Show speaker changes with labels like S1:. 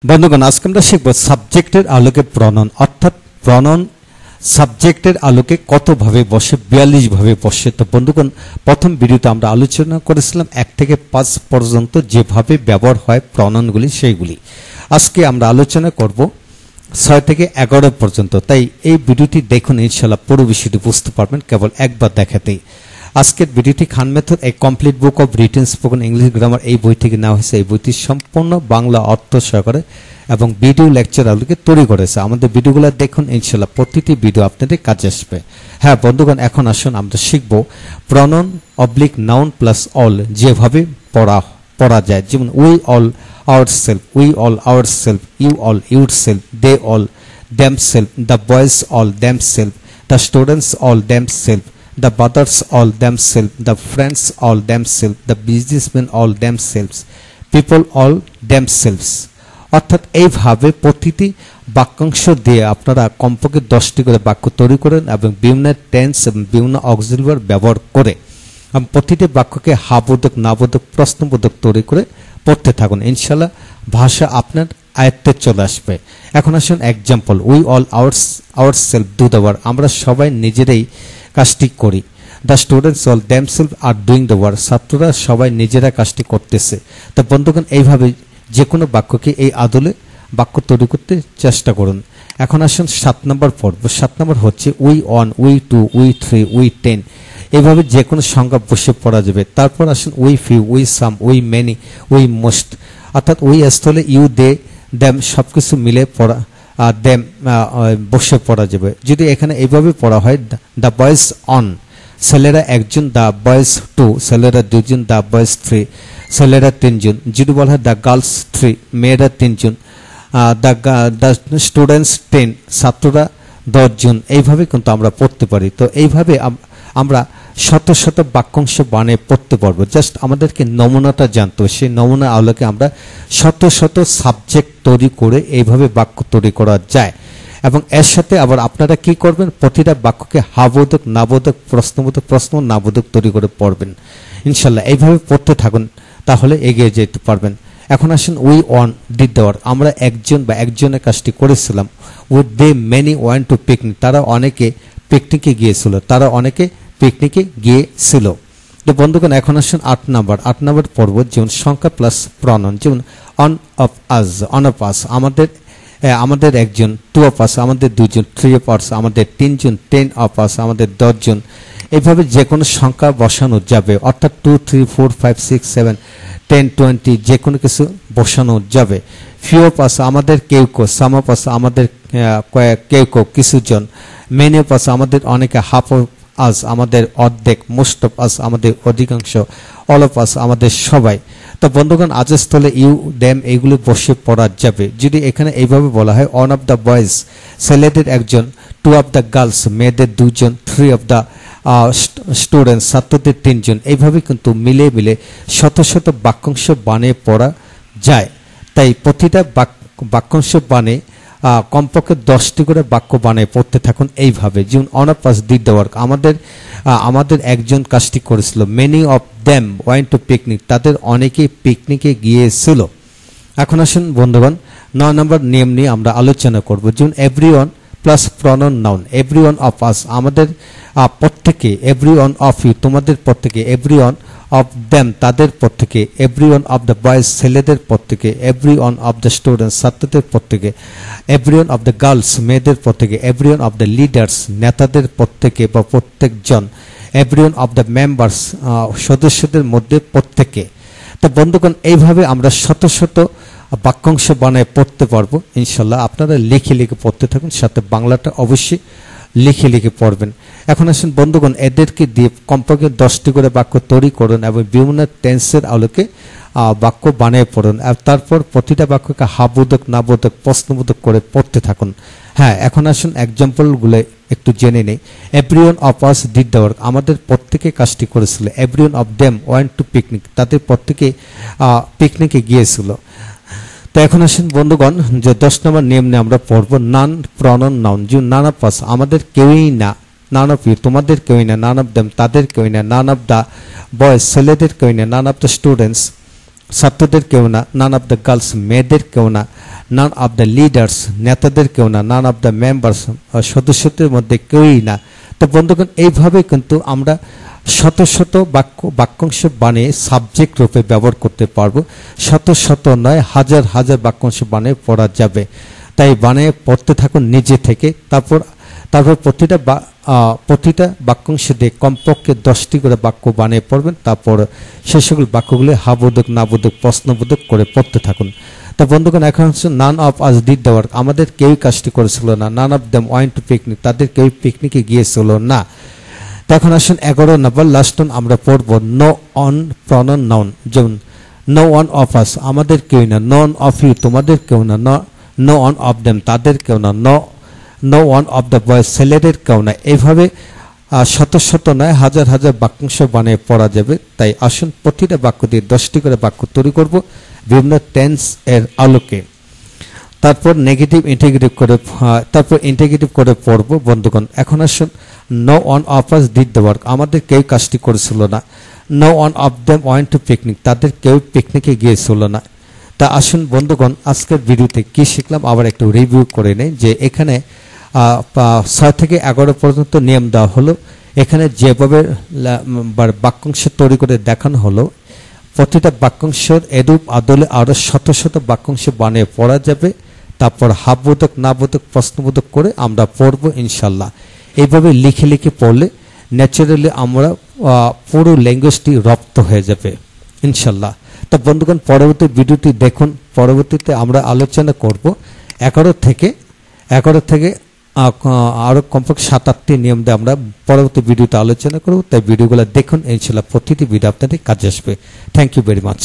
S1: বন্ধুগণ আজকে আমরা শিখব সাবজেক্টের আলোকে প্রনাউন অর্থাৎ প্রনাউন সাবজেক্টের আলোকে কতভাবে বসে 42 ভাবে বসে। তো বন্ধুগণ প্রথম ভিডিওতে আমরা আলোচনা করেছিলাম 1 থেকে 5 পর্যন্ত যেভাবে ব্যবহার হয় প্রনাউনগুলি সেইগুলি। আজকে আমরা আলোচনা করব 6 থেকে 11 পর্যন্ত। তাই এই ভিডিওটি দেখুন, ইনশাআল্লাহ পুরো বিষয়টি বুঝতে পারবেন কেবল একবার দেখাতেই। আজকের ভিডিওটি Khan method a complete book of written spoken English grammar এই বই থেকে নেওয়া হয়েছে। এই বইটি সম্পূর্ণ বাংলা অর্থ সহকারে এবং ভিডিও লেকচার আলোকে তৈরি করেছে। আমাদের ভিডিওগুলো দেখুন, ইনশাআল্লাহ প্রতিটি ভিডিও আপনাদের কাজে আসবে। হ্যাঁ বন্ধুগণ, এখন আসুন আমরা শিখব pronoun oblique noun plus all যেভাবে পড়া যায়। যেমন we all ourself, we all ourself, you all yourself, they all themself, the boys all themself, the students all themself, the brothers all themselves, the friends all themselves, the businessmen all themselves, people all themselves। অর্থাৎ এইভাবে প্রতিটি বাক্যাংশ দিয়ে আপনারা কমপক্ষে 10টি করে বাক্য তৈরি করেন এবং বিভিন্ন টেন্স এবং বিভিন্ন অক্সিলারি ব্যবহার করে প্রতিটি বাক্যকে হাবোধক নাবোধক প্রশ্নবোধক তৈরি করে পড়তে থাকুন। ইনশাআল্লাহ ভাষা আপনার আয়ত্তে চলে আসবে। এখন আসুন example, we all ourself do the work, আমরা সবাই নিজেরাই কাজটি করি। The students all themself are doing the work, ছাত্ররা সবাই নিজেরা কাজটি করতেছে। তো বন্ধুগণ এইভাবে যে কোনো বাক্যকে এই আদলে বাক্য তৈরি করতে চেষ্টা করুন। এখন আসুন 7 নম্বর পর্ব। 7 নম্বর হচ্ছে we one, we two, we three, we 10, এইভাবে যে কোনো সংখ্যা বসে পড়া যাবে। তারপর আসুন we few, we some, we many, we most, অর্থাৎ উই স্থলে ইউ দে দেম সবকিছু মিলে পড়া দেম বসে পড়া যাবে। যদি এখানে এইভাবে পড়া হয় দ্য বয়েজ অন, ছেলেরা একজন, দ্য বয়েজ টু, ছেলেরা দুজন, দ্য বয়েজ থ্রি, ছেলেরা 3 জন। যদি বলা হয় দ্য গার্লস 3, মেয়েরা 3 জন, দ্য স্টুডেন্টস 10, ছাত্ররা 10 জন। এইভাবে কিন্তু আমরা পড়তে পারি। তো এইভাবে আমরা শত শত বাক্যাংশ বানিয়ে পড়তে পারবো। জাস্ট আমাদেরকে নমুনাটা জানতে হবে, সেই নমুনা আলোকে আমরা শত শত সাবজেক্ট তৈরি করে এইভাবে বাক্য তৈরি করা যায়। এবং এর সাথে আবার আপনারা কি করবেন, প্রতিটা বাক্যকে হাবোধক নাবোধক প্রশ্নবোধক প্রশ্ন নাবোধক তৈরি করে পড়বেন। ইনশাআল্লাহ এইভাবে পড়তে থাকুন, তাহলে এগিয়ে যেতে পারবেন। এখন আসুন we one did the work, আমরা একজন বা একজনের কাজটি করেছিলাম। With they many want to picnic, তারা অনেকে পিকনিকে গিয়েছিল, তারা অনেকে পিকনিকে গিয়েছিল। তো বন্ধুগণ এখন আসুন 8 নম্বর পর্ব, যেমন সংখ্যা প্লাস প্রনাউন। যেমন on of us, on of us আমাদের একজন, 2 অফ আস আমাদের 2 জন, 3 অফ আস আমাদের 3 জন, 10 অফ আস আমাদের 10 জন। এইভাবে যে কোনো সংখ্যা বসানো যাবে, অর্থাৎ 2, 3, 4, 5, 6, 7, 10, 20 যে কোনো কিছু বসানো যাবে। ফিউ অফ আস আমাদের কেউ কেউ, সাম অফ আস আমাদের কেউ কেউ কিছু জন, মেনি অফ আস আমাদের অনেকে, হাফ অফ আস আমাদের অর্ধেক, মোস্ট অফ আস আমাদের অধিকাংশ, অল অফ আস আমাদের সবাই। তো বন্ধুগণ আজ স্থলে ইউ দেম এইগুলো বসে পড়া যাবে। যদি এখানে এইভাবে বলা হয় ওয়ান অফ দ্য বয়েজ, ছেলেদের একজন, 2 অফ দ্য গার্লস মেয়েদের 2 জন, 3 অফ দ্য স্টুডেন্টস ছাত্রদের 3 জন। এইভাবে কিন্তু মিলে মিলে শত শত বাক্যাংশ বানিয়ে পড়া যায়। তাই প্রতিটা বাক্যাংশ বানিয়ে কমপক্ষে 10টি করে বাক্য বানিয়ে পড়তে থাকুন এইভাবে। যেমন on of us did the work, আমাদের একজন কাজটি করেছিল। Many of them went to picnic, তাদের অনেকেই পিকনিকে গিয়েছিল। এখন আসুন বন্ধুগণ 9 নম্বর নিয়ম নিয়ে আমরা আলোচনা করব। যেমন everyone plus pronoun noun, everyone of us আমাদের প্রত্যেকে, এভরিওয়ান অফ ইউ তোমাদের প্রত্যেকে, এভরিওয়ান অফ দেম তাদের প্রত্যেকে, এভরিওয়ান অফ দ্য বয়েজ ছেলেদের প্রত্যেকে, এভরিওয়ান অফ দ্য স্টুডেন্টস ছাত্রদের প্রত্যেকে, এভরিওয়ান অফ দ্য গার্লস মেয়েদের প্রত্যেকে, এভরিওয়ান অফ দ্য লিডার্স নেতাদের প্রত্যেকে বা প্রত্যেকজন, এভরিওয়ান অফ দ্য মেম্বার্স সদস্যদের মধ্যে প্রত্যেকে। তো বন্ধুগণ এইভাবে আমরা শত শত বাক্যাংশ বানায় পড়তে পারবো। ইনশাল্লাহ আপনারা লিখে লিখে পড়তে থাকুন, সাথে বাংলাটা অবশ্যই লিখে লিখে পড়বেন। এখন আসুন বন্ধুগণ এদেরকে দিয়ে কমপক্ষে 10টি করে বাক্য তৈরি করুন এবং বিভিন্ন টেন্সের আলোকে বাক্য বানিয়ে পড়ুন। আর তারপর প্রতিটা বাক্যকে হাবোধক নাবোধক প্রশ্নবোধক করে পড়তে থাকুন। হ্যাঁ এখন আসুন এক্সাম্পলগুলো একটু জেনে নেই। Everyone of us did the work আমাদের প্রত্যেকে কাজটি করেছিল। Everyone of them went to picnic তাদের প্রত্যেকে পিকনিকে গিয়েছিল। তো এখন আসেন বন্ধুগণ যে 10 নম্বর নিয়ম নিয়ে আমরা পড়বো নান প্রনাউন নাউন। যে নান অফ আস আমাদের কেউই না, নান অফ ইউ তোমাদের কেউই না, নান অফ দেম তাদের কেউই না, নান অফ দ্য বয়েজ ছেলেদের কেউই না, নান অফ দ্য স্টুডেন্টস ছাত্রদের কেউ না, নান অফ দ্য গার্লস মেয়েদের কেউ না, নান অফ দ্য লিডার্স নেতাদের কেউ না, নান অফ দ্য মেম্বার্স সদস্যদের মধ্যে কেউই না। তো বন্ধুগণ এইভাবে কিন্তু আমরা শত শত বাক্যাংশ বানিয়ে সাবজেক্ট রূপে ব্যবহার করতে পারবো। শত শত নয়, হাজার হাজার বাক্যাংশ বানিয়ে পড়া যাবে। তাই বানিয়ে পড়তে থাকুন নিজে থেকে। তারপর প্রতিটা বাক্যাংশ দিয়ে কমপক্ষে 10টি করে বাক্য বানিয়ে পড়বেন। তারপর সে সকল বাক্যগুলি হাবোধক নাবোধক প্রশ্নবোধক করে পড়তে থাকুন। তো বন্ধুগণ এখন হচ্ছে none of us did the work, আমাদের কেউই কাজটি করেছিল না। None of them went to picnic, তাদের কেউ পিকনিকে গিয়েছিল না। তখন আসুন 11 নম্বর লাস্ট অন আমরা পড়বো নো অন প্রনাউন নাউন। যেমন নো ওয়ান অফ আস, আমাদের কেউ না। নো অন অফ ইউ, তোমাদের কেউ না। নো অন অফ দেম, তাদের কেউ না। No one of the boys, ছেলেদের কেউ না। এইভাবে শত শত নয়, হাজার হাজার বাক্যাংশ বানিয়ে পড়া যাবে। তাই আসুন প্রতিটা বাক্য দিয়ে 10টি করে বাক্য তৈরি করব বিভিন্ন টেন্স এর আলোকে। তারপর নেগেটিভ ইন্টিগ্রেটিভ করে পড়ব বন্ধুগণ। এখন আসুন no one of us did the work, আমাদের কেউ কাজটি করেছিল না। No one of them went to picnic, তাদের কেউ পিকনিকে গিয়েছিল না। তা আসুন বন্ধুগণ আজকের ভিডিওতে কি শিখলাম আবার একটু রিভিউ করে নেই। যে এখানে 6 থেকে 11 পর্যন্ত নিয়ম দেওয়া হলো। এখানে যেভাবে বাক্যাংশ তৈরি করে দেখানো হলো, প্রতিটা বাক্যাংশের এরূপ আদলে আরো শত শত বাক্যাংশ বানিয়ে পড়া যাবে। তারপর হাববোধক নাবোধক প্রশ্নবোধক করে আমরা পড়বো ইনশাল্লাহ। এইভাবে লিখে লিখে পড়লে ন্যাচারালি আমরা পুরো ল্যাঙ্গুয়েজটি রপ্ত হয়ে যাবে ইনশাল্লাহ। তো বন্ধুগণ পরবর্তী ভিডিওটি দেখুন। পরবর্তীতে আমরা আলোচনা করব 11 থেকে আরো কমপক্ষে 7-8টি নিয়ম দিয়ে আমরা পরবর্তী ভিডিওতে আলোচনা করব। তাই ভিডিওগুলো দেখুন, ইনশাল্লাহ প্রতিটি ভিডিও আপনাদের কাজে আসবে। Thank you very much.